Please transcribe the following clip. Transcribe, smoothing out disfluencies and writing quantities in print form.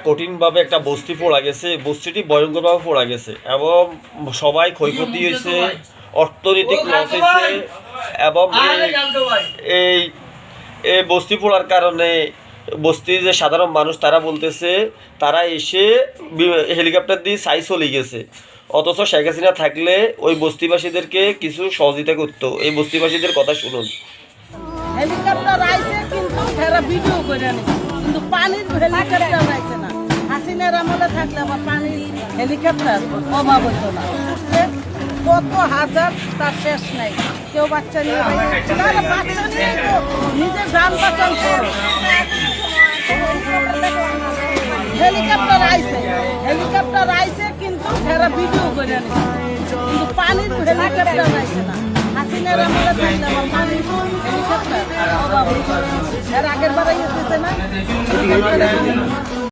কঠিনভাবে একটা বস্তি পড়া গেছে, বস্তিটি ভয়ঙ্করভাবে পড়া গেছে এবং সবাই ক্ষয়ক্ষতি হয়েছে, অর্থনৈতিক লস হয়েছে এবং এই এই বস্তি পড়ার কারণে বস্তির যে সাধারণ মানুষ তারা বলতেছে তারা এসে হেলিকপ্টার দিয়ে সাই চলে গেছে, অথচ শেখ হাসিনা থাকলে ওই বস্তিবাসীদেরকে কিছু সহযোগিতা করতো। এই বস্তিবাসীদের কথা শুনুন। হেলিকপ্টার আইছে কিন্তু ফেরা ভিডিও করে নিছে, কিন্তু পানির হেলিকপ্টার আইছে না। হাসিনার আমলে থাকলে আবার পানির হেলিকপ্টার অভাব হতো না। কত হাজার তার শেষ নাই। কেউ বাচ্চা নিয়ে তারা বাচ্চা নিয়ে নিজের যান বাঁচান করে। হেলিকপ্টার আইছে কিন্তু ফেরা ভিডিও করে নিছে, কিন্তু পানির হেলিকপ্টার আইছে না। হাসিনার আমলে থাকলে আবার পানির হেলিকপ্টার অভাব হতো না। এর আগের বার আইছে না।